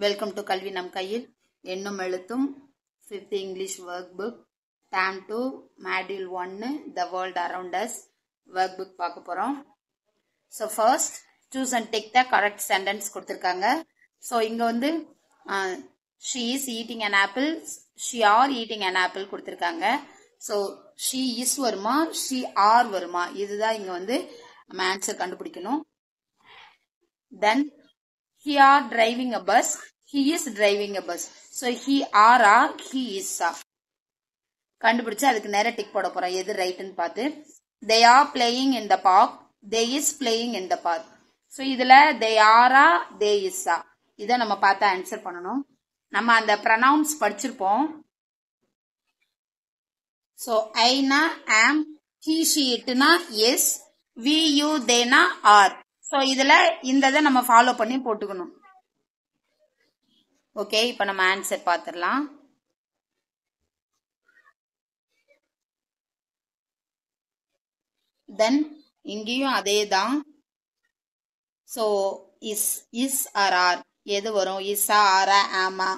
Welcome to Kalvi Nam Kayil. Ennum Elutthum 5th English workbook. Term 2, Module 1, The World Around Us. Workbook பார்க்க போறோம். So first, choose and take the correct sentence கொடுத்திருக்காங்க. So இங்க வந்து she is eating an apple. She are eating an apple கொடுத்திருக்காங்க. So she is வருமா, she are வருமா, இதுதான் இங்க வந்து நம்ம ஆன்சர் கண்டுபிடிக்கணும். Then he are driving a bus. He is driving a bus. So he are he is கண்டுபிடிச்சு அதுக்கு நேரா டிக் போட போறோம் எது ரைட்னு பார்த்து. They are playing in the park. They is playing in the park. So இதுல they are they is இத நம்ம பார்த்து ஆன்சர் பண்ணணும். நம்ம அந்த pronouns படிச்சிருப்போம். So I na am, he she it na is, we you they na are. So இதுல இந்ததை நம்ம ஃபாலோ பண்ணி போட்டுக்கணும். ஓகே, இப்போ நம்ம ஆன்சர் பார்த்துடலாம். தென் இங்கேயும் அதே தான். ஸோ இஸ் ஆர் ஆர் எது வரும், இஸ்ஸா ஆரா ஆமா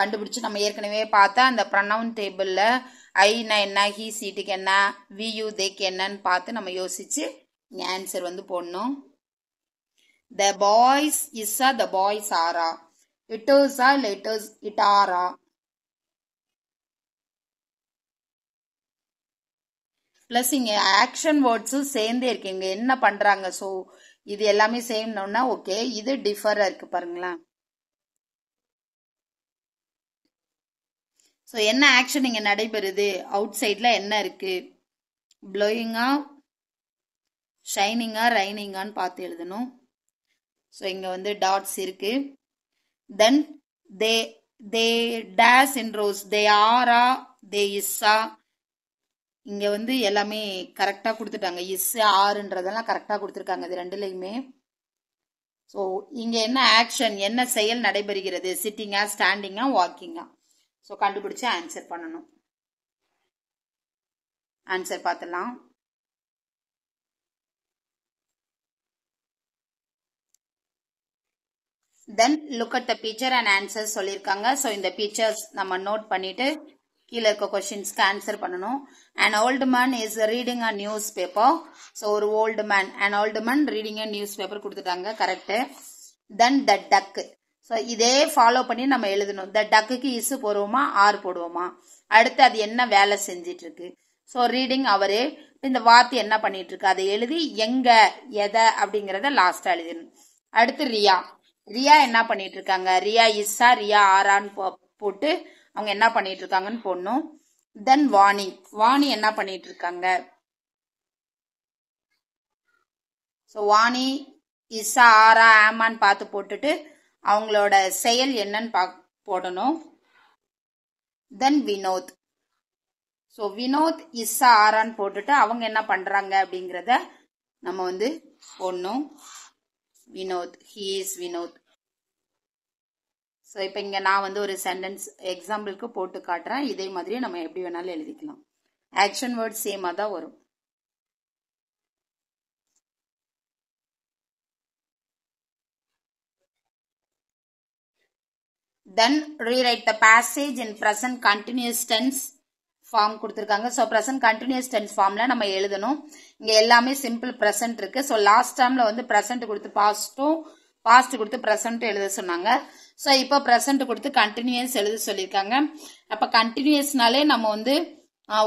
கண்டுபிடிச்சு நம்ம ஏற்கனவே பார்த்தா அந்த ப்ரனவுன் டேபிளில் ஐனா என்ன, ஹீ சீட்டுக்கு என்ன, வி யூ தேக்கு என்னன்னு பார்த்து நம்ம யோசிச்சு இங்கே ஆன்சர் வந்து போடணும். The boys is the boys are. It is letters it are. Plus இங்க action words சேர்ந்தே இருக்கு. இங்க என்ன பண்றாங்க, ஸோ இது எல்லாமே சேர்ந்தோம்னா ஓகே. இது டிஃபரா இருக்கு பாருங்களேன். ஸோ என்ன ஆக்ஷன் இங்க நடைபெறுது, அவுட் சைட்ல என்ன இருக்கு, ப்ளோயிங்கா ஷைனிங்கா ரைனிங்கான்னு பார்த்து எழுதணும். ஸோ இங்கே வந்து டாட்ஸ் இருக்கு. தென் தே டேஸ் இன் ரோஸ், தே ஆரா தே இஸ்ஸா. இங்கே வந்து எல்லாமே கரெக்டாக கொடுத்துட்டாங்க. இஸ் ஆறுன்றதெல்லாம் கரெக்டாக கொடுத்துருக்காங்க இது ரெண்டுலையுமே. ஸோ இங்கே என்ன ஆக்ஷன், என்ன செயல் நடைபெறுகிறது, சிட்டிங்கா ஸ்டாண்டிங்கா வாக்கிங்கா. ஸோ கண்டுபிடிச்சு ஆன்சர் பண்ணணும். ஆன்சர் பார்த்துடலாம். Then look at the picture and answer சொல்லியிருக்காங்க. ஸோ இந்த பிக்சர்ஸ் நம்ம நோட் பண்ணிட்டு கீழே இருக்க கொஸ்டின்ஸ்க்கு ஆன்சர் பண்ணணும். An old man is reading a newspaper. So ஒரு old man, an old man reading a newspaper கொடுத்துட்டாங்க, correct. Then the duck. So இதே ஃபாலோ பண்ணி நம்ம எழுதணும். the duckக்கு இஸ் போடுவோமா ஆர் போடுவோமா, அடுத்து அது என்ன வேலை செஞ்சிட்டு இருக்கு. ஸோ ரீடிங் அவரு, இந்த வார்த்தை என்ன பண்ணிட்டு இருக்கு அதை எழுதி எங்க எதை அப்படிங்கிறத லாஸ்டா எழுதிடணும். அடுத்து ரியா, ரியா என்ன பண்ணிட்டு இருக்காங்க, ரியா இஸ்ஸா ரியா ஆரான்னு போட்டு அவங்க என்ன பண்ணிட்டு இருக்காங்கன்னு போடணும். தென் வாணி, வாணி என்ன பண்ணிட்டு இருக்காங்க. ஸோ வாணி இஸ்ஸா ஆரா ஆமான்னு பார்த்து போட்டுட்டு அவங்களோட செயல் என்னன்னு போடணும். Then Vinod, so Vinod is a ஆரான்னு போட்டுட்டு அவங்க என்ன பண்றாங்க அப்படிங்கிறத நம்ம வந்து போடணும். Vinod, he is Vinod. So இப்போ இங்கே நான் வந்து ஒரு சென்டென்ஸ் எக்ஸாம்பிளுக்கு போட்டு காட்டுறேன். இதே மாதிரி நம்ம எப்படி வேணாலும் எழுதிக்கலாம். ஆக்ஷன் வேர்ட் சேமாக தான் வரும். Then rewrite the passage in present continuous tense form கொடுத்துருக்காங்க. ஸோ ப்ரெசன்ட் கண்டினியூஸ் டென்ஸ் ஃபார்ம்ல நம்ம எழுதணும். இங்கே எல்லாமே சிம்பிள் ப்ரெசன்ட் இருக்கு. ஸோ லாஸ்ட் டைம்ல வந்து ப்ரெசன்ட் கொடுத்து பாஸ்ட் கொடுத்து ப்ரெசன்ட் எழுத சொன்னாங்க. ஸோ இப்போ ப்ரெசன்ட் கொடுத்து கண்டினியூஸ் எழுத சொல்லியிருக்காங்க. அப்போ கண்டினியூஸ்னாலே நம்ம வந்து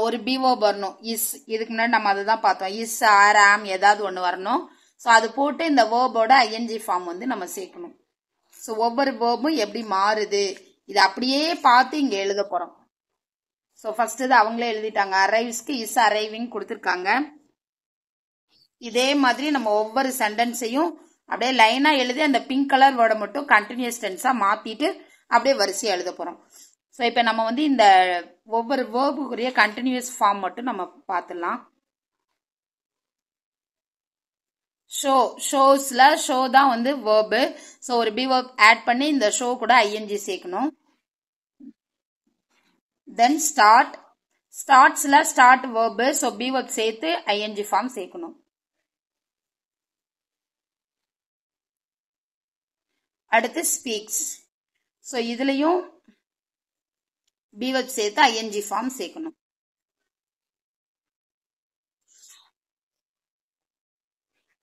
ஒரு பிஓ வரணும். இஸ், இதுக்கு முன்னாடி நம்ம அதை தான் பார்த்தோம். இஸ் ஆர் ஆம் ஏதாவது ஒன்று வரணும். ஸோ அது போட்டு இந்த வேர்போட ஐஎன்ஜி ஃபார்ம் வந்து நம்ம சேர்க்கணும். ஸோ ஒவ்வொரு வேர்பும் எப்படி மாறுது இது அப்படியே பார்த்து இங்கே எழுத போறோம். ஸோ ஃபர்ஸ்ட் இது அவங்களே எழுதிட்டாங்க. அரைவ்ஸ்க்கு இஸ் அரைவிங் கொடுத்துருக்காங்க. இதே மாதிரி நம்ம ஒவ்வொரு சென்டென்ஸையும் அப்படியே லைனா எழுதி அந்த பிங்க் கலர் வேர்டை மட்டும் கண்டினியூஸ் டென்ஸா மாத்திட்டு அப்படியே வரிசையா எழுத போறோம். ஸோ இப்போ நம்ம வந்து இந்த ஒவ்வொரு வேர்புக்குரிய கண்டினியூஸ் ஃபார்ம் மட்டும் நம்ம பார்த்துடலாம். ஷோஸ்ல ஷோ தான் வந்து வேர்பு. ஸோ ஒரு பி வேர்ப் ஆட் பண்ணி இந்த ஷோ கூட ஐஎன்ஜி சேர்க்கணும். தென் ஸ்டார்ட்ஸ்ல start verb. So be verb சேர்த்து ஐஎன்ஜி ஃபார்ம் சேர்க்கணும். அடுத்து ஸ்பீக்ஸ். ஸோ இதுலயும் பி வெப் சேர்த்து ஐஎன்ஜி ஃபார்ம் சேர்க்கணும்.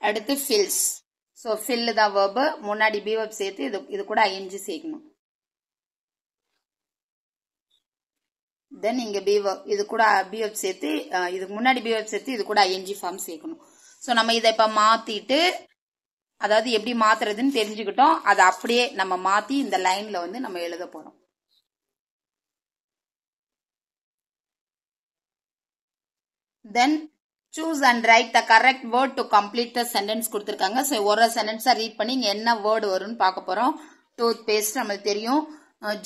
அடுத்து ஃபில்ஸ். ஸோ ஃபில் தான் verb, முன்னாடி பி வெப் சேர்த்து இது கூட ஐஎன்ஜி சேர்க்கணும். தென் இங்க இது கூட பி வெப் சேர்த்து இதுக்கு முன்னாடி பி வெப் சேர்த்து இது கூட ஐஎன்ஜி ஃபார்ம் சேர்க்கணும். ஸோ நம்ம இதை இப்ப மாத்திட்டு, அதாவது எப்படி மாத்துறதுன்னு தெரிஞ்சுக்கிட்டோம். அதை அப்படியே நம்ம மாத்தி இந்த லைன்ல வந்து நம்ம எழுத போறோம். தென் choose and write the correct word to complete the sentence கொடுத்திருக்காங்க. ஸோ ஒரு சென்டென்ஸா ரீட் பண்ணி இங்க என்ன வேர்டு வரும்னு பார்க்க போறோம். டூத் பேஸ்ட் நம்மளுக்கு தெரியும்,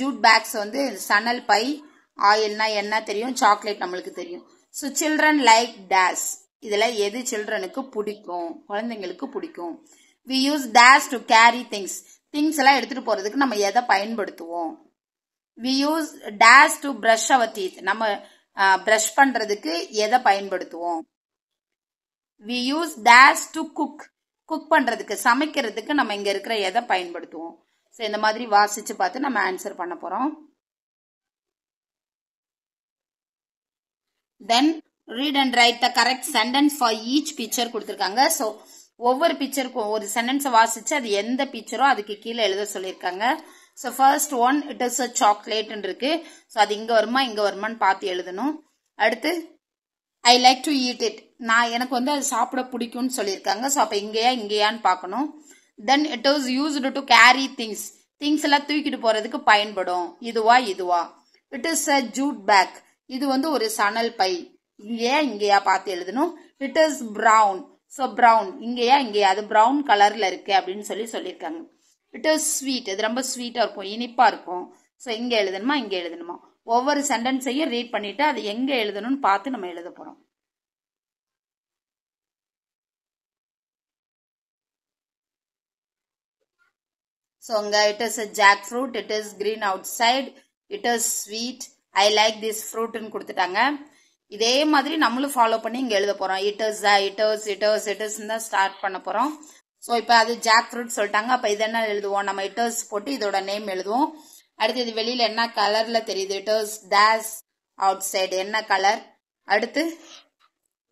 ஜூட் பேக்ஸ் வந்து சணல் பை, ஆயில்னா என்ன தெரியும், சாக்லேட் நம்மளுக்கு தெரியும். ஸோ சில்ட்ரன் லைக் டேஷ், இதுல எது சில்ட்ரனுக்கு பிடிக்கும், குழந்தைங்களுக்கு பிடிக்கும். we use dash to carry things, things எல்லாம் எடுத்துட்டு போறதுக்கு நம்ம எதை பயன்படுத்துவோம். we use dash to brush our teeth, நம்ம பிரஷ் பண்றதுக்கு எதை பயன்படுத்துவோம். we use dash to cook, cook பண்றதுக்கு சமைக்கிறதுக்கு நம்ம இங்க இருக்கிற எதை பயன்படுத்துவோம். ஸோ இந்த மாதிரி வாசிச்சு பார்த்து நம்ம ஆன்சர் பண்ண போறோம். தென் read and write the correct sentence for each picture கொடுத்திருக்காங்க. ஸோ ஒவ்வொரு பிக்சருக்கும் ஒரு சென்டென்ஸை வாசிச்சு அது எந்த பிக்சரோ அதுக்கு கீழே எழுத சொல்லியிருக்காங்க. So first one it is a சாக்லேட்னு இருக்கு. ஸோ அது இங்க வருமா இங்க வருமான்னு பார்த்து எழுதணும். அடுத்து I like to eat it, நான் எனக்கு வந்து அது சாப்பிட பிடிக்கும்னு சொல்லியிருக்காங்க. ஸோ அப்போ இங்கேயான்னு பார்க்கணும். Then it is used to carry things, things எல்லாம் தூக்கிட்டு போறதுக்கு பயன்படும். இதுவா it is a jute bag, இது வந்து ஒரு சணல் பை. இங்கேயா பார்த்து எழுதணும். It is brown, so brown இங்கேயா அது பிரவுன் கலர்ல இருக்கு அப்படின்னு சொல்லியிருக்காங்க. இட் இஸ் ஸ்வீட், இது ரொம்ப ஸ்வீட்டா இருக்கும், இனிப்பா இருக்கும். ஸோ இங்க எழுதணுமா ஒவ்வொரு சென்டென்ஸையும் ரீட் பண்ணிட்டு அது எங்க எழுதணும்னு பார்த்து நம்ம எழுத போறோம். ஸோ இங்க it is a jackfruit, it is green outside, it is sweet, I like this ஃப்ரூட்னு கொடுத்துட்டாங்க. இதே மாதிரி நம்மளும் ஃபாலோ பண்ணி இங்க எழுத போறோம். இட் இஸ் தான் ஸ்டார்ட் பண்ண போறோம். ஸோ இப்போ அது ஜாக் ஃப்ரூட் சொல்லிட்டாங்க. அப்ப இது என்ன எழுதுவோம், நம்ம இட் இஸ் போட்டு இதோட நேம் எழுதுவோம். அடுத்து இது வெளியில என்ன கலர்ல தெரியுது, it is dash out side, என்ன கலர். அடுத்து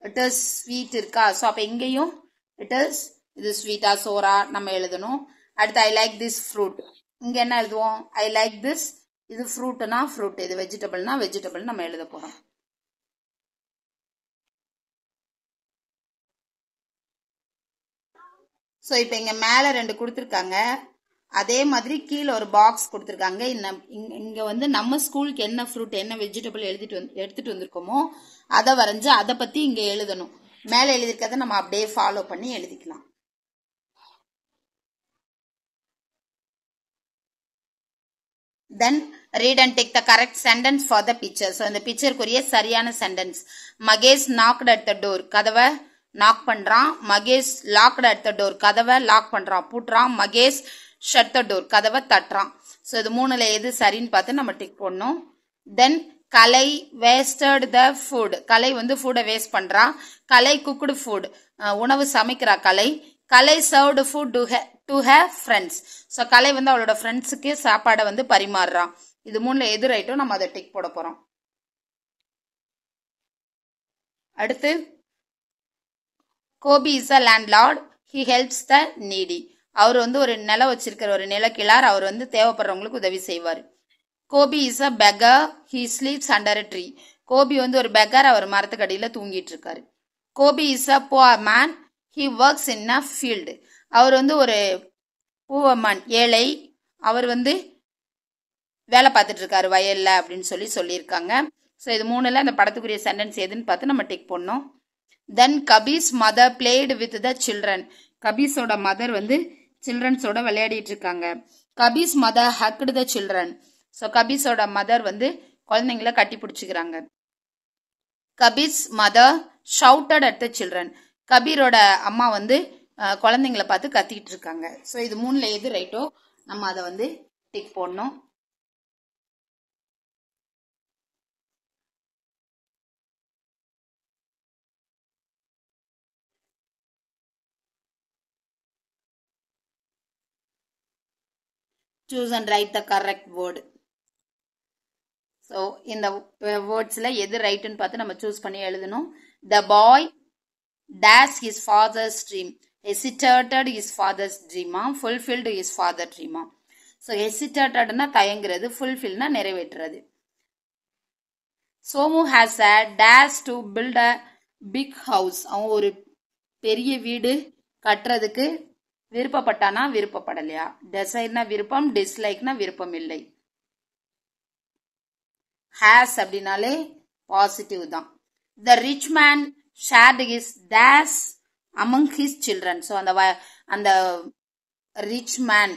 இட் இஸ் ஸ்வீட் இருக்கா, ஸோ அப்ப இங்கேயும் இட் இஸ் இது ஸ்வீட்டா சோரா நம்ம எழுதணும். அடுத்து ஐ லைக் திஸ் ஃப்ரூட், இங்க என்ன எழுதுவோம், ஐ லைக் திஸ், இது ஃப்ரூட்னா ஃப்ரூட், இது வெஜிடபிள்னா வெஜிடபிள் நம்ம எழுத போறோம். ஸோ இப்போ இங்க மேல 2 கொடுத்துருக்காங்க, அதே மாதிரி கீழே ஒரு பாக்ஸ் கொடுத்துருக்காங்க. இங்க வந்து நம்ம ஸ்கூலுக்கு என்ன ஃப்ரூட் என்ன வெஜிடபிள் எடுத்துட்டு வந்திருக்கோமோ அதை வரைஞ்சு அதை பத்தி இங்க எழுதணும். மேல எழுதிருக்கிறத நம்ம அப்படியே ஃபாலோ பண்ணி எழுதிக்கலாம். Then read and take the correct sentence for the picture. So இந்த பிக்சருக்குரிய சரியான sentence. Mahesh knocked at the door, கதவை நாக் பண்றான். Mahesh locked at the door, கதவை லாக் பண்றான் பூட்டுறான். மகேஷ் shut the door, கதவை தட்டுறான். ஸோ இது 3ல எது சரின்னு பார்த்து நம்ம டிக் போடணும். தென் கலை வேஸ்டட் த ஃபுட், கலை வந்து ஃபுட்டை வேஸ்ட் பண்றா. கலை குக்குடு ஃபுட், உணவு சமைக்கிறா Kalai. Kalai served food to her friends, so Kalai வந்து அவளோட ஃப்ரெண்ட்ஸுக்கு சாப்பாடை வந்து பரிமாறுறான். இது 3ல எது ரைட்டோ நம்ம அதை டிக் போட போறோம். அடுத்து Gopi is a landlord, he helps the needy, அவர் வந்து ஒரு நிலம் வச்சிருக்கிற ஒரு நிலக்கிழார், அவர் வந்து தேவைப்படுறவங்களுக்கு உதவி செய்வார். Gopi is a beggar, he sleeps under a tree, Gopi வந்து ஒரு பெக்கர், அவர் மரத்துக்கடியில தூங்கிட்டு இருக்காரு. Gopi is a poor man, he works in a field, அவர் வந்து ஒரு புவர் மேன் ஏழை, அவர் வந்து வேலை பார்த்துட்டு இருக்காரு வயல்ல அப்படின்னு சொல்லியிருக்காங்க. ஸோ இது 3ல அந்த படத்துக்குரிய சென்டென்ஸ் எதுன்னு பார்த்து நம்ம டிக் பண்ணோம். Then Kabir's mother played with the children, கபீஸோட மதர் வந்து சில்ட்ரன்ஸோட விளையாடிட்டு இருக்காங்க. Kabir's mother hugged the children, so கபீஸோட மதர் வந்து குழந்தைங்கள கட்டி பிடிச்சிக்கிறாங்க. Kabir's mother shouted at the children, கபீரோட அம்மா வந்து குழந்தைங்களை பார்த்து கத்திட்டு இருக்காங்க. ஸோ இது 3ல எது ரைட்டோ நம்ம அதை வந்து டிக் போடணும். choose and write the correct word. So இந்த வேர்ட்ஸ்ல எது ரைட்னு பார்த்து நம்ம சூஸ் பண்ணி எழுதணும். The boy dash his father's dream, hesitated his father's dream, fulfilled his father's dream. So hesitedனா தயங்குறது, fulfillனா நிறைவேற்றுறது. Somu has a dash to build a big house. அவன் ஒரு பெரிய வீடு கட்டுறதுக்கு விருப்பப்பட்டானா விருப்பப்படலையா? டிசைர்னா விருப்பம், டிஸ்லைக்னா விருப்பம் இல்லை. ஹேஸ் அப்படின்னாலே பாசிட்டிவ் தான். The rich man shared his dash among his children. So அந்த ரிச் மேன்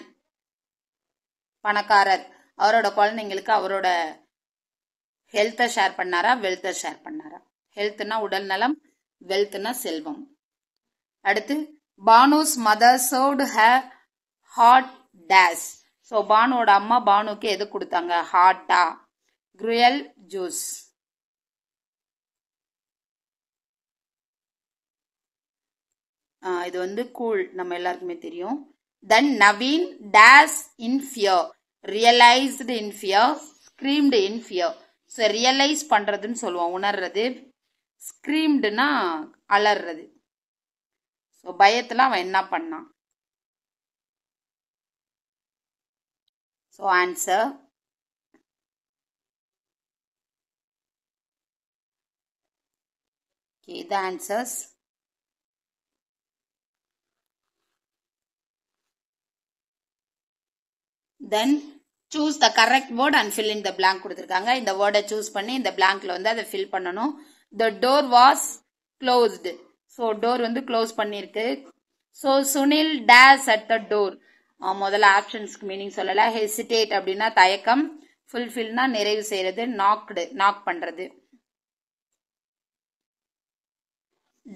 பணக்காரர் அவரோட குழந்தைங்களுக்கு அவரோட ஹெல்த்தை ஷேர் பண்ணாரா, வெல்த்தை ஷேர் பண்ணாரா? ஹெல்த்னா உடல் நலம், வெல்த்னா செல்வம். அடுத்து Bhanu's mother served her hot dash. So பானுவோட அம்மா பானுக்கு எது கொடுத்தாங்க? ஹாட்டா, குரியல் ஜூஸ். இது வந்து கூல், நம்ம எல்லாருக்குமே தெரியும். Then Naveen dash in fear, realised in fear, screamed in fear. So realise பண்றதுன்னு சொல்லுவோம், உணர்றது. ஸ்க்ரீம்டுனா அலறது. ஸோ பயத்தில் அவன் என்ன பண்ணான்? So answer the answers. Then choose the correct word and fill in the blank கொடுத்திருக்காங்க. இந்த வேர்டை சூஸ் பண்ணி இந்த blankல வந்து அதை fill பண்ணணும். The door was closed. So door வந்து க்ளோஸ் பண்ணிருக்கு. So Sunil dash at the door. முதல்ல ஆப்ஷன்ஸ்க்கு மீனிங் சொல்லலை. ஹெசிடேட் அப்படின்னா தயக்கம், ஃபுல்ஃபில்னா நிறைவு செய்யறது, நாக்டு நாக் பண்றது.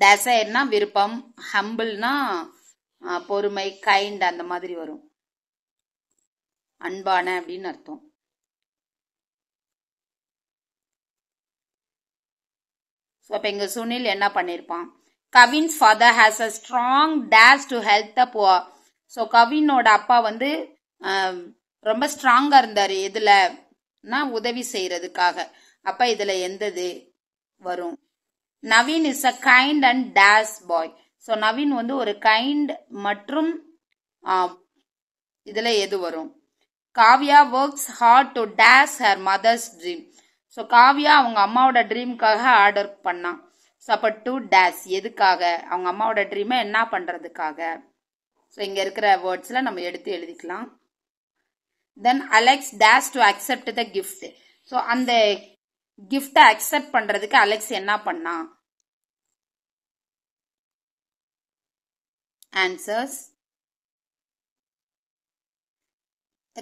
டெசைர்னா விருப்பம், ஹம்பிள்னா பொறுமை, கைண்ட் அந்த மாதிரி வரும், அன்பான அப்படின்னு அர்த்தம். ஸோ அப்போ இங்கே சுனில் என்ன பண்ணியிருப்பான்? Kavin's father has a strong dash to help the poor. So கவினோட அப்பா வந்து ரொம்ப ஸ்ட்ராங்காக இருந்தார். எதுலனா உதவி செய்யறதுக்காக. அப்போ இதில் எந்தது வரும்? Naveen is a kind and dash boy. So Naveen வந்து ஒரு கைண்ட் மற்றும் இதில் எது வரும்? Kavya works hard to dash her mother's dream. So Kavya அவங்க அம்மாவோட ட்ரீம்காக ஆர்டர் பண்ணான். ஸோ அப்போ டு டேஷ் எதுக்காக? அவங்க அம்மாவோட ட்ரீமை என்ன பண்ணுறதுக்காக? ஸோ இங்கே இருக்கிற வேர்ட்ஸில் நம்ம எடுத்து எழுதிக்கலாம். Then Alex dash to accept the gift. So அந்த கிஃப்டை அக்செப்ட் பண்ணுறதுக்கு அலெக்ஸ் என்ன பண்ணான்? Answers.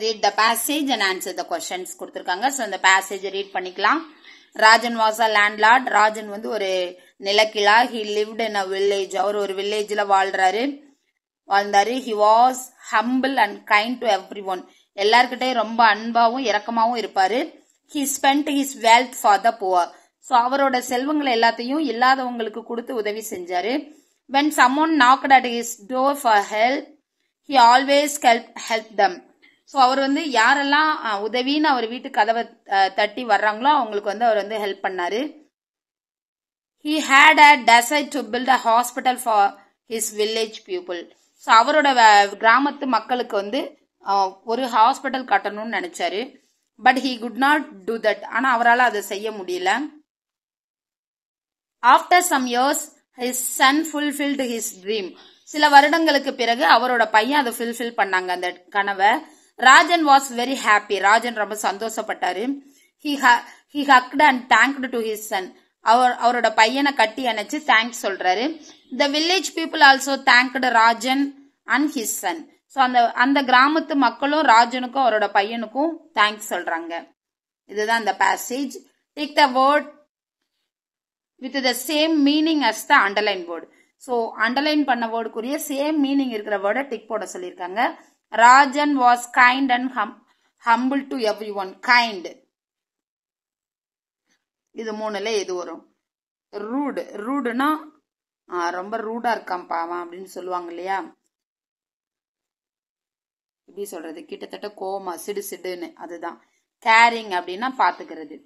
read the passage and answer the questions கொடுத்திருக்காங்க. ஸோ இந்த பேசேஜ் ரீட் பண்ணிக்கலாம். Rajan was a landlord. Rajan வந்து ஒரு நிலக்கிழா. he lived in a village. அவர் ஒரு வில்லேஜில் வாழ்ந்தாரு. he was humble and kind to everyone. எல்லார்கிட்டையும் ரொம்ப அன்பாவும் இரக்கமாவும் இருப்பாரு. he spent his wealth for the poor. So அவரோட செல்வங்களை எல்லாத்தையும் இல்லாதவங்களுக்கு கொடுத்து உதவி செஞ்சாரு. when someone knocked at his door for help, he always helped them. So அவர் வந்து யாரெல்லாம் உதவின்னு அவர் வீட்டு கதவை தட்டி வர்றாங்களோ அவங்களுக்கு வந்து அவர் வந்து ஹெல்ப் பண்ணாரு. he had a desire to build a hospital for his village people. So அவரோட கிராமத்து மக்களுக்கு வந்து ஒரு ஹாஸ்பிட்டல் கட்டணும்னு நினைச்சாரு. But he could not do that. ஆனால் அவரால் அதை செய்ய முடியல. after some years his son fulfilled his dream. சில வருடங்களுக்கு பிறகு அவரோட பையன் அதை fulfill பண்ணாங்க அந்த கனவை. Rajan was very happy. Rajan ரொம்ப சந்தோஷப்பட்டாரு. he hugged and thanked to his son. அவரோட பையனை கட்டி அணைச்சு தேங்க்ஸ் சொல்றாரு. the village people also thanked Rajan and his son. So அந்த கிராமத்து மக்களும் ராஜனுக்கும் அவரோட பையனுக்கும் தேங்க்ஸ் சொல்றாங்க. இதுதான் இந்த passage. take the word with the same meaning as the underline word. So underline பண்ண வேர்டுக்குரிய சேம் மீனிங் இருக்கிற வேர்டை டிக் போட சொல்லியிருக்காங்க. Rajan was kind and humble to every one. Kind இது மூணுல எது வரும்? ரூடு. ரூடுனா ரொம்ப ரூடா இருக்கான் பாவம் அப்படின்னு சொல்லுவாங்க இல்லையா? எப்படி சொல்றது, கிட்டத்தட்ட கோமா, சிடு சிடுன்னு, அதுதான். கேரிங் அப்படின்னா பாத்துக்கிறது.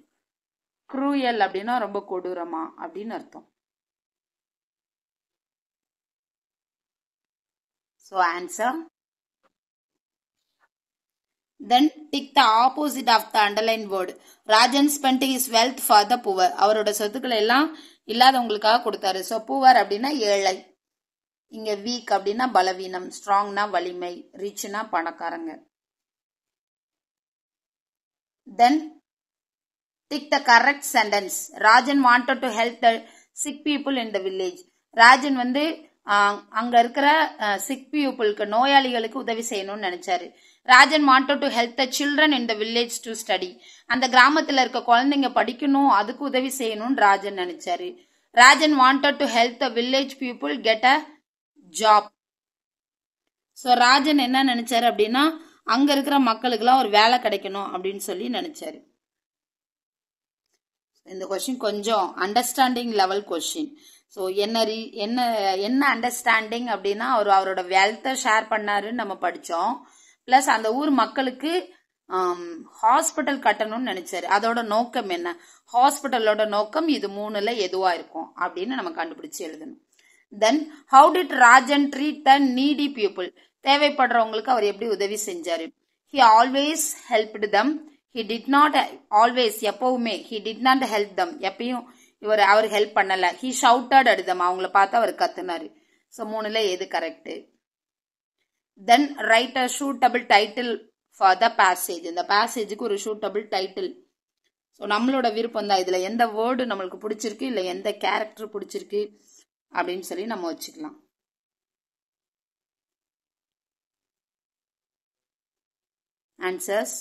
க்ரூயல் அப்படின்னா ரொம்ப கொடூரமா அப்படின்னு அர்த்தம். So answer. Then tick the opposite of the underlined word. Rajan spent his wealth for the poor. அவரோட சொத்துக்களை எல்லாம் இல்லாதவங்களுக்காக கொடுத்தாரு. So poor அப்படின்னா ஏழை. இங்க weak அப்படின்னா பலவீனம், strongனா வலிமை, richனா பணக்காரங்க. Then tick the correct sentence. Rajan wanted to help the sick people in the village. Rajan வந்து அங்க இருக்கிற சிக் பீப்புளுக்கு, நோயாளிகளுக்கு உதவி செய்யணும்னு நினைச்சாரு. Rajan wanted to help the children in the village to study. அந்த கிராமத்துல இருக்க குழந்தைங்க படிக்கணும், அதுக்கு உதவி செய்யணும்னு ராஜன் நினைச்சாரு. Rajan wanted to help the village people get a job. So Rajan என்ன நினைச்சாரு அப்படின்னா, அங்க இருக்கிற மக்களுக்குலாம் ஒரு வேலை கிடைக்கணும் அப்படின்னு சொல்லி நினைச்சாரு. இந்த கொஸ்டின் கொஞ்சம் அண்டர்ஸ்டாண்டிங் லெவல் கொஸ்டின். ஸோ என்ன அண்டர்ஸ்டாண்டிங் அப்படின்னா, அவரோட வெல்த்தை ஷேர் பண்ணாருன்னு நம்ம படித்தோம். ப்ளஸ் அந்த ஊர் மக்களுக்கு ஹாஸ்பிட்டல் கட்டணும்னு நினைச்சாரு. அதோட நோக்கம் என்ன, ஹாஸ்பிட்டலோட நோக்கம் இது மூணுல எதுவா இருக்கும் அப்படின்னு நம்ம கண்டுபிடிச்சு எழுதணும். Then how did Rajan treat the needy people. தேவைப்படுறவங்களுக்கு அவர் எப்படி உதவி செஞ்சாரு. He always helped them. He did not always, எப்பவுமே, he did not help them, எப்பயும் அவர் ஹெல்ப் பண்ணல. He shouted at them, அவங்கள பார்த்து அவர் கத்துனாரு. ஸோ மூணுல எது correct. Then right a suitable title for the passage. இந்த பேசேஜுக்கு ஒரு சூட்டபிள் டைட்டில். ஸோ நம்மளோட விருப்பம் தான், இதுல எந்த வேர்டு நம்மளுக்கு பிடிச்சிருக்கு, இல்லை எந்த கேரக்டர் பிடிச்சிருக்கு அப்படின்னு சொல்லி நம்ம வச்சுக்கலாம். ஆன்சர்ஸ்.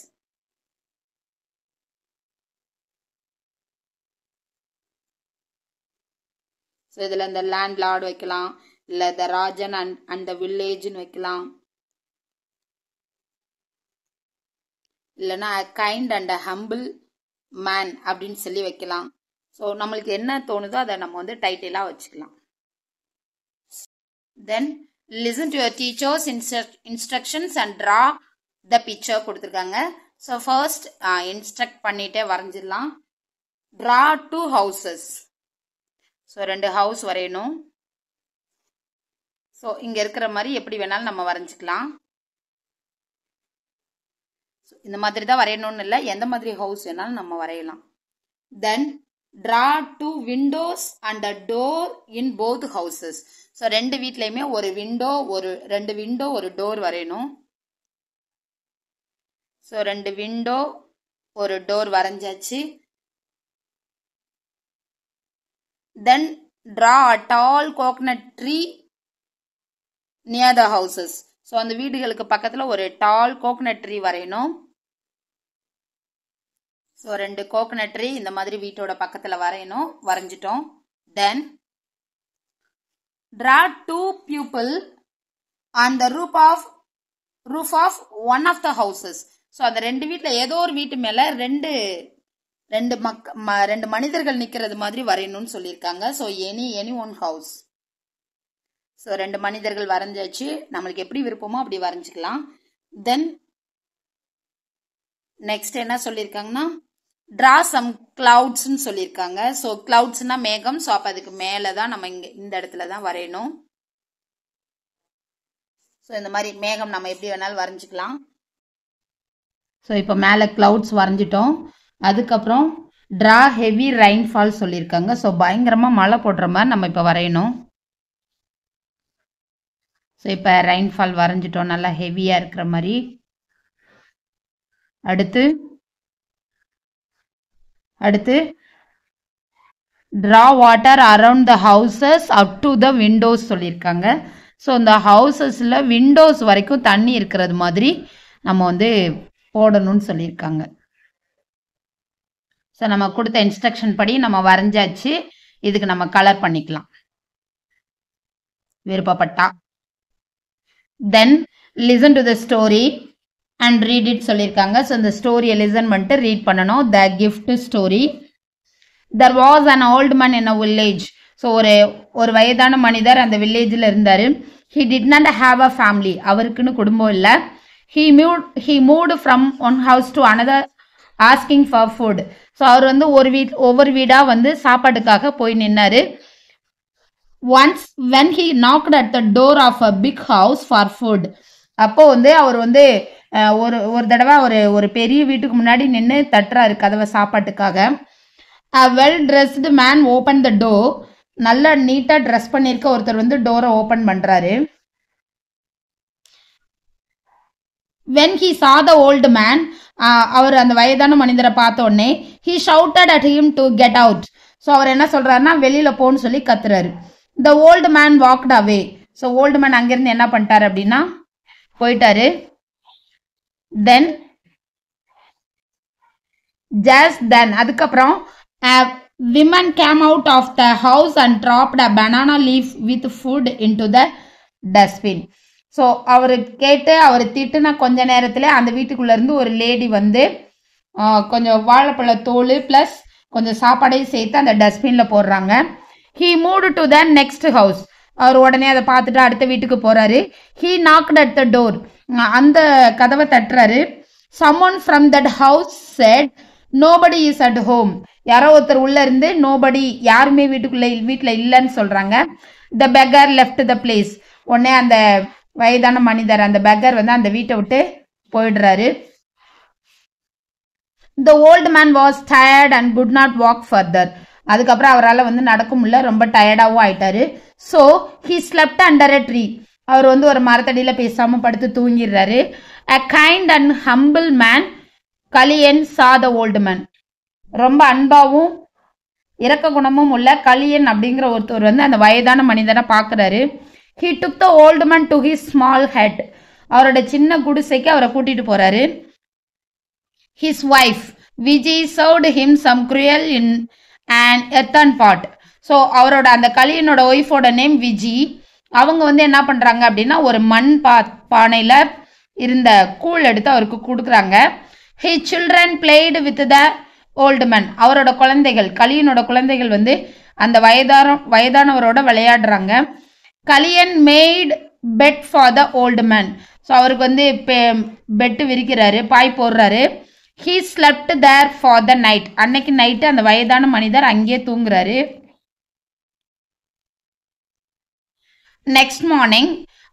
ஸோ இதில் இந்த லேண்ட் லார்டு வைக்கலாம், இல்லை த ராஜன் அண்ட் த வில்லேஜ்னு வைக்கலாம், இல்லைன்னா கைண்ட் அண்ட் ஹம்பிள் மேன் அப்படின்னு சொல்லி வைக்கலாம். ஸோ நம்மளுக்கு என்ன தோணுதோ அதை நம்ம வந்து டைட்டிலாக வச்சுக்கலாம். Then listen to your teacher's instructions and draw the picture கொடுத்துருக்காங்க. ஸோ ஃபர்ஸ்ட் இன்ஸ்ட்ரக்ட் பண்ணிட்டே வரைஞ்சிடலாம். ட்ரா 2 houses. ஸோ 2 ஹவுஸ் வரையணும். ஸோ இங்கே இருக்கிற மாதிரி எப்படி வேணாலும் நம்ம வரைஞ்சிக்கலாம். இந்த மாதிரி தான் வரையணும்னு இல்லை, எந்த மாதிரி ஹவுஸ் வேணாலும் நம்ம வரையலாம். Then draw 2 windows and a door in both houses. So 2 வீட்லையுமே ஒரு விண்டோ, 2 விண்டோ, ஒரு டோர் வரையணும். ஸோ 2 விண்டோ, ஒரு டோர் வரைஞ்சாச்சு. Then draw a tall coconut tree near the houses. So அந்த வீடுகளுக்கு பக்கத்தில் ஒரு டால் கோகனட் ட்ரீ வரையணும். ஸோ 2 கோகனட் ட்ரீ இந்த மாதிரி வீட்டோட பக்கத்தில் வரையணும். வரைஞ்சிட்டோம். Then draw 2 people on the roof of one of the houses. So அந்த 2 வீட்டில் ஏதோ ஒரு வீட்டு மேலே ரெண்டு மனிதர்கள் நிக்கிறது மாதிரி வரையணும்னு சொல்லியிருக்காங்க. So any one house. So 2 மனிதர்கள் வரைஞ்சாச்சு. நம்மளுக்கு எப்படி விருப்பமோ அப்படி வரைஞ்சிக்கலாம். தென் நெக்ஸ்ட் என்ன சொல்லியிருக்காங்கன்னா, ட்ரா சம் கிளவுட்ஸ்ன்னு சொல்லியிருக்காங்க. ஸோ கிளவுட்ஸ்னா மேகம். ஸோ அப்போ அதுக்கு மேலே தான் நம்ம இந்த இடத்துல தான் வரையணும். ஸோ இந்த மாதிரி மேகம் நம்ம எப்படி வேணாலும் வரைஞ்சிக்கலாம். ஸோ இப்போ மேலே கிளவுட்ஸ் வரைஞ்சிட்டோம். அதுக்கப்புறம் ட்ரா ஹெவி ரெயின்ஃபால் சொல்லியிருக்காங்க. ஸோ பயங்கரமாக மழை போடுற மாதிரி நம்ம இப்போ வரையணும். ஸோ இப்போ ரெயின்ஃபால் வரைஞ்சிட்டோம், நல்லா ஹெவியாக இருக்கிற மாதிரி. அடுத்து draw water around the houses up to the Windows சொல்லியிருக்காங்க. ஸோ இந்த ஹவுசஸில் விண்டோஸ் வரைக்கும் தண்ணி இருக்கிறது மாதிரி நம்ம வந்து போடணும்னு சொல்லியிருக்காங்க. ஸோ நம்ம கொடுத்த இன்ஸ்ட்ரக்ஷன் படி நம்ம வரைஞ்சாச்சு. இதுக்கு நம்ம கலர் பண்ணிக்கலாம் விருப்பப்பட்டா. Then listen to the story and read it சொல்லியிருக்காங்க. ஸோ இந்த ஸ்டோரியை லிசன் பண்ணிட்டு ரீட் பண்ணணும். The gift story. There was an old man in a village. So ஒரு வயதான மனிதர் அந்த வில்லேஜில் இருந்தார். He did not have a family. அவருக்குன்னு குடும்பம் இல்லை. he moved from one house to another asking for food. So அவர் வந்து ஒவ்வொரு வீடா வந்து சாப்பாட்டுக்காக போய் நின்னாரு. Once when he knocked at the door of a big house for food, அப்போ வந்து அவர் வந்து ஒரு தடவை ஒரு பெரிய வீட்டுக்கு முன்னாடி நின்று தட்டுறாரு கதவை சாப்பாட்டுக்காக. a well dressed man opened the door. நல்ல நீட்டா ட்ரெஸ் பண்ணிருக்க ஒருத்தர் வந்து டோரை ஓபன் பண்றாரு. when he saw the old man, அவர் அந்த வயதான மனிதரை பார்த்த உடனே he shouted at him to get out. So அவர் என்ன சொல்றாருன்னா வெளியில போன்னு சொல்லி கத்துறாரு. the old man walked away. So old man அங்கிருந்து என்ன பண்ணிட்டாரு அப்படின்னா போயிட்டாரு. then just then அதுக்கப்புறம் women came out of the house and dropped a banana leaf with food into the dustbin. So அவர் கேட்டு அவர் திட்டுனா கொஞ்ச நேரத்தில் அந்த வீட்டுக்குள்ள இருந்து ஒரு லேடி வந்து கொஞ்சம் வாழைப்பழ தோல் ப்ளஸ் கொஞ்சம் சாப்பாடையும் சேர்த்து அந்த டஸ்ட்பின்ல போடுறாங்க. he moved to the next house. அவர் உடனே அதை பார்த்துட்டு அடுத்த வீட்டுக்கு போறாரு. he knocked at the door. அந்த கதவை தட்டுறாரு. someone from that house said nobody is at home. யாரோ ஒருத்தர் உள்ள இருந்து nobody யாருமே வீட்டுல இல்லைன்னு சொல்றாங்க. the beggar left the place. உடனே அந்த வயதான மனிதர் அந்த பெக்கர் வந்து அந்த வீட்டை விட்டு போயிடுறாரு. the old man was tired and could not walk further. அதுக்கப்புறம் அவரால் வந்து நடக்க முடியல, ரொம்ப டயர்டாகவும் ஆயிட்டாரு. so he slept under a tree. அவர் வந்து ஒரு மரத்தடியில பேசாம படுத்து தூங்கிடுறாரு. a kind and humble man Kaliyan saw the old man. ரொம்ப அன்பாவும் இரக்க குணமும் உள்ள கலியன் அப்படிங்கிற ஒருத்தர் வந்து அந்த வயதான மனிதனை பார்க்குறாரு. he took the old man to his small hut. அவரோட சின்ன குடிசைக்கு அவரை கூட்டிட்டு போறாரு. his wife Vijay served him some cruel in an earthen pot. So அவரோட அந்த கலியனோட ஒய்ஃபோட நேம் விஜி. அவங்க வந்து என்ன பண்றாங்க அப்படின்னா ஒரு மண் பானையில இருந்த கூழ் எடுத்து அவருக்கு கொடுக்குறாங்க. his children played with the old man. அவரோட குழந்தைகள் கலியனோட குழந்தைகள் வந்து அந்த வயதானவரோட விளையாடுறாங்க. Kaliyan made bed for the old man. So அவருக்கு வந்து பெட்டு விரிக்கிறாரு, பாய் போடுறாரு. he slept there for the night. அன்னைக்கு நைட்டு அந்த வயதான மனிதர் அங்கேயே தூங்குறாரு. நெக்ஸ்ட் மார்னிங்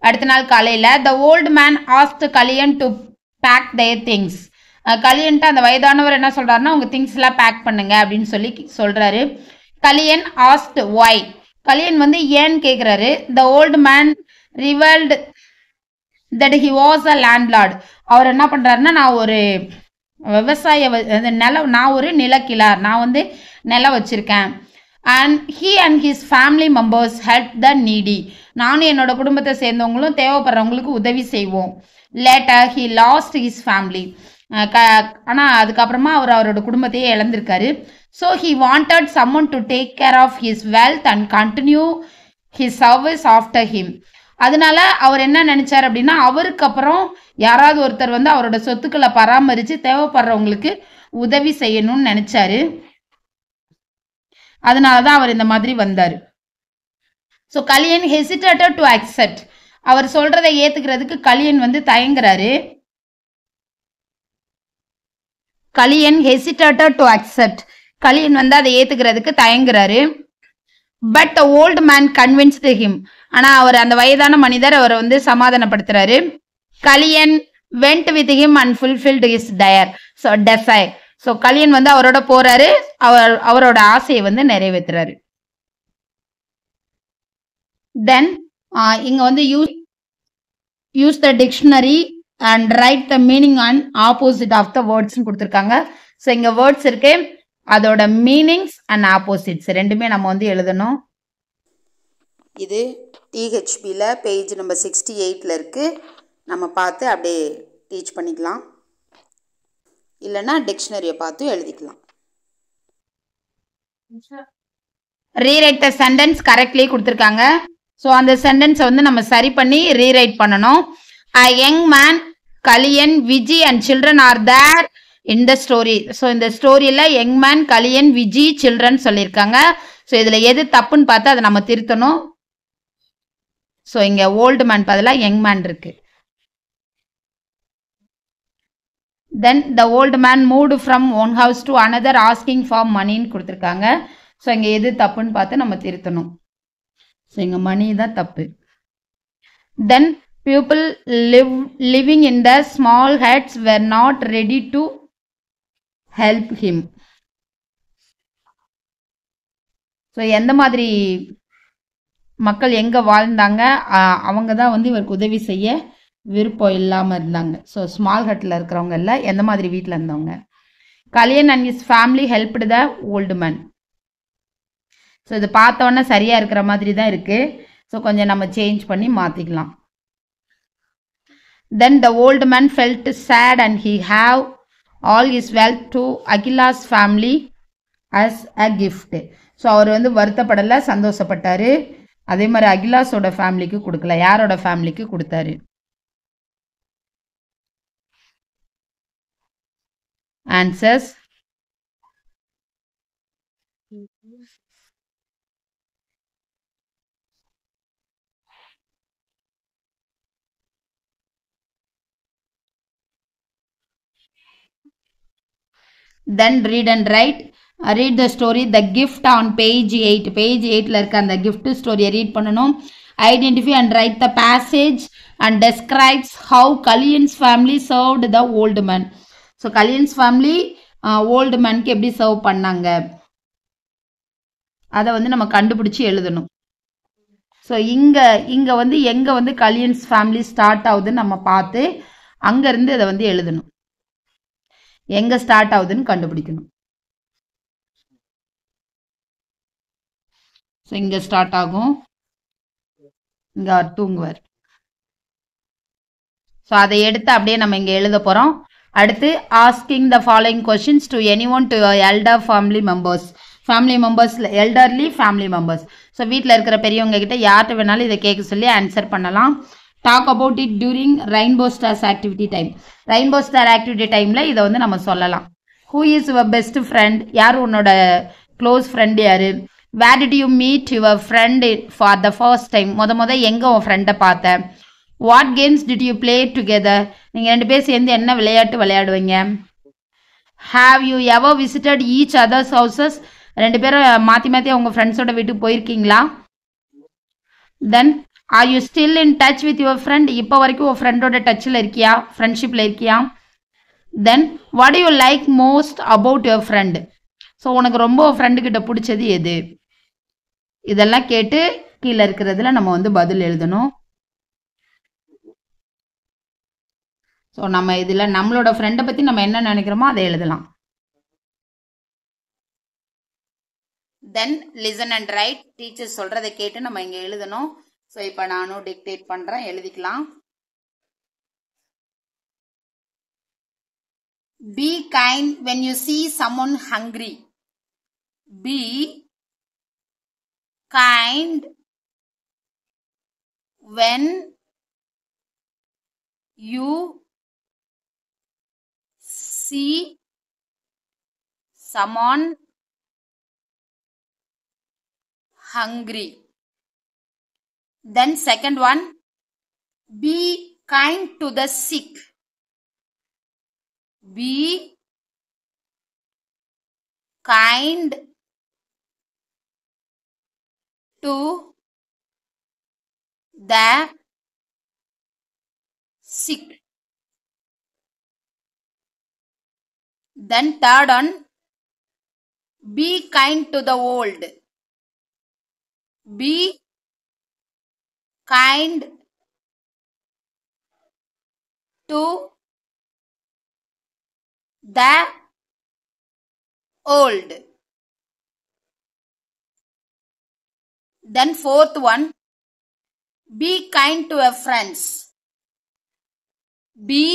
அடுத்த நாள் காலையில the old man asked Kaliyan to pack their things. கலியன்ட்டு அந்த வயதானவர் என்ன சொல்றாருன்னா உங்க திங்ஸ் எல்லாம் பேக் பண்ணுங்க அப்படின்னு சொல்லி சொல்றாரு. Kaliyan asked why. கலியன் வந்து ஏன்னு கேட்கிறாரு. the old man revealed that he was a landlord. அவர் என்ன பண்றாருன்னா நான் ஒரு விவசாய நான் ஒரு நிலக்கிழார், நான் வந்து நிலம் வச்சிருக்கேன். and he and his family members helped the needy. நானும் என்னோட குடும்பத்தை சேர்ந்தவங்களும் தேவைப்படுறவங்களுக்கு உதவி செய்வோம். later he lost his family. ஆனால் அதுக்கப்புறமா அவர் அவரோட குடும்பத்தையே இழந்திருக்காரு. so he wanted someone to take care of his wealth and continue his service after him. அதனால அவர் என்ன நினைச்சார் அப்படின்னா அவருக்கு அப்புறம் யாராவது ஒருத்தர் வந்து அவரோட சொத்துக்களை பராமரித்து தேவைப்படுறவங்களுக்கு உதவி செய்யணும்னு நினைச்சாரு. அதனால தான் அவர் இந்த மாதிரி வந்தார். So Kaliyan hesitated to accept. அவர் சொல்றதை ஏத்துக்கிறதுக்கு கலியன் வந்து தயங்குறாரு. Kaliyan hesitated to accept. Kaliyan வந்து அதை ஏத்துக்கிறதுக்கு தயங்குறாரு. But the old man convinced him. ஆனா அவர் அந்த வயதான மனிதர் அவரை வந்து சமாதானப்படுத்துறாரு. Kaliyan went with him and fulfilled his desire. So Kaliyan வந்து அவரோட போறாரு, அவரோட ஆசையை வந்து நிறைவேற்றுறாரு. தென் இங்க வந்து use the dictionary and write the meaning and opposite of the words கொடுத்துருக்காங்க. ஸோ இங்க வேர்ட்ஸ் இருக்கு, அதோட மீனிங்ஸ் அண்ட் ஆப்போசிட்ஸ் ரெண்டுமே நம்ம வந்து எழுதணும். இது டிஹெச்பியில் பேஜ் நம்பர் 68 இருக்குது. நம்ம பார்த்து அப்படியே டீச் பண்ணிக்கலாம், இல்லைன்னா டிக்ஷனரியை பார்த்து எழுதிக்கலாம். ரீரைட் த சென்டென்ஸ் கரெக்ட்லி கொடுத்துருக்காங்க. ஸோ அந்த சென்டென்ஸை வந்து நம்ம சரி பண்ணி ரீரைட் பண்ணணும். A young man, Kaliyan, Viji and children are there in the story. So இந்த ஸ்டோரியில் young man, Kaliyan, Viji, children சொல்லியிருக்காங்க. ஸோ இதில் எது தப்புன்னு பார்த்து அதை நம்ம திருத்தணும். ஸோ இங்கே ஓல்டு மேன் பதிலாக யங் மேன் இருக்கு. Then the old man moved from one house to another asking for money கொடுத்துருக்காங்க. ஸோ இங்கே எது தப்புன்னு பார்த்து நம்ம திருத்தணும். ஸோ இங்கே மணி தான் தப்பு. Then people living in the small huts were not ready to help him. So எந்த மாதிரி மக்கள் எங்கே வாழ்ந்தாங்க அவங்க தான் வந்து இவருக்கு உதவி செய்ய விருப்பம் இல்லாமல் இருந்தாங்க. ஸோ ஸ்மால் ஹட்டில் இருக்கிறவங்க எல்லாம் எந்த மாதிரி வீட்டில் இருந்தவங்க. Kalyan and his family helped the old man. So இது பார்த்தோன்னே சரியாக இருக்கிற மாதிரி தான் இருக்குது. ஸோ கொஞ்சம் நம்ம சேஞ்ச் பண்ணி மாற்றிக்கலாம். Then the old man felt sad and he have all his wealth to Agila's family as a gift. So அவர் வந்து வருத்தப்படலை, சந்தோஷப்பட்டார். அதே மாதிரி அகிலாஸோட ஃபேமிலிக்கு கொடுக்கல, யாரோட ஃபேமிலிக்கு கொடுத்தாரு. Answers then read and write. Read the story the gift on page 8. page 8ல இருக்க அந்த gift ஸ்டோரியை ரீட் பண்ணணும். Identify and write the passage and describes how Kalyan's family served the old man. So Kalyan's family old manக்கு எப்படி serve பண்ணாங்க அதை வந்து நம்ம கண்டுபிடிச்சி எழுதணும். ஸோ இங்கே வந்து எங்கே வந்து Kalyan's family ஸ்டார்ட் ஆகுதுன்னு நம்ம பார்த்து அங்கேருந்து அதை வந்து எழுதணும். எங்கே ஸ்டார்ட் ஆகுதுன்னு கண்டுபிடிக்கணும். ஸோ இங்கே ஸ்டார்ட் ஆகும், இங்கே அவர் தூங்குவார். ஸோ அதை எடுத்து அப்படியே நம்ம இங்கே எழுத போகிறோம். அடுத்து asking the following questions to anyone to elder family members. Family மெம்பர்ஸில் எல்டர்லி ஃபேமிலி மெம்பர்ஸ். ஸோ வீட்டில் இருக்கிற பெரியவங்க கிட்ட யார்கிட்ட வேணாலும் இதை கேட்க சொல்லி ஆன்சர் பண்ணலாம். Talk about it during rainbow stars activity time. Rainbow star activity டைமில் இதை வந்து நம்ம சொல்லலாம். Who is your best friend? யார் உன்னோட க்ளோஸ் ஃப்ரெண்டு யார்? Where did you meet your friend for the first time? முத எங்கே உன் ஃப்ரெண்டை பார்த்த? What games did you play together? நீங்கள் 2 பேர் சேர்ந்து என்ன விளையாட்டு விளையாடுவீங்க? Have you ever visited each other's houses? 2 பேரும் மாற்றி உங்கள் ஃப்ரெண்ட்ஸோட வீட்டுக்கு போயிருக்கீங்களா? Then are you still in touch with your friend? இப்போ வரைக்கும் உன் ஃப்ரெண்டோட டச்சில் இருக்கியா, ஃப்ரெண்ட்ஷிப்பில் இருக்கியா? Then what you like most about your friend? So உனக்கு ரொம்ப ஃப்ரெண்டுக்கிட்ட பிடிச்சது எது? இதெல்லாம் கேட்டு கீழே இருக்கிறதுல நம்ம வந்து பதில் எழுதணும். ஸோ நம்ம இதில் நம்மளோட ஃப்ரெண்டை பற்றி நம்ம என்ன நினைக்கிறோமோ அதை எழுதலாம். தென் லிசன் அண்ட் ரைட். டீச்சர் சொல்கிறத கேட்டு நம்ம இங்கே எழுதணும். ஸோ இப்போ நானும் டிக்டேட் பண்ணுறேன், எழுதிக்கலாம். Be kind when you see someone hungry. Be kind when you see someone hungry. Then second one, be kind to the sick. Be kind to the sick. Then third one, be kind to the old. Be kind to the old. Then fourth one, be kind to your friends. Be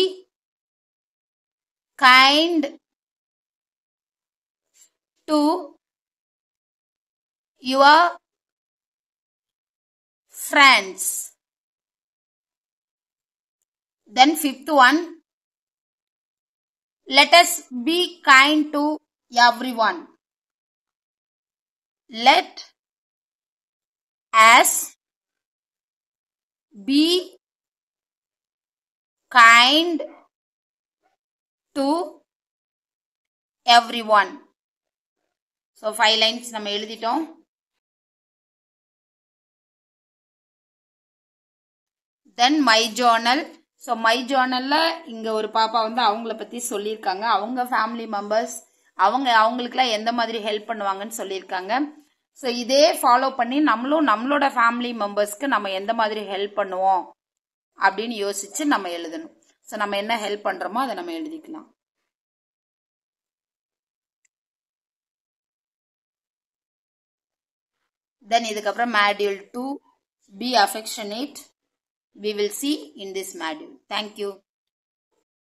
kind to your friends. Then fifth one, let us be kind to everyone. Let us be kind to everyone. So 5 lines நம்ம எழுதிட்டோம். Then my journal. So my journalல இங்க ஒரு பாப்பா வந்து அவங்கள பத்தி சொல்லியிருக்காங்க. அவங்க ஃபேமிலி மெம்பர்ஸ் அவங்களுக்குலாம் எந்த மாதிரி ஹெல்ப் பண்ணுவாங்கன்னு சொல்லியிருக்காங்க. ஸோ இதே ஃபாலோ பண்ணி நம்மளோட ஃபேமிலி மெம்பர்ஸ்க்கு நம்ம எந்த மாதிரி ஹெல்ப் பண்ணுவோம் அப்படின்னு யோசிச்சு நம்ம எழுதணும். ஸோ நம்ம என்ன ஹெல்ப் பண்றோமோ அதை நம்ம எழுதிக்கலாம். தென் இதுக்கப்புறம் module 2 be affectionate. We will see in this module. Thank you.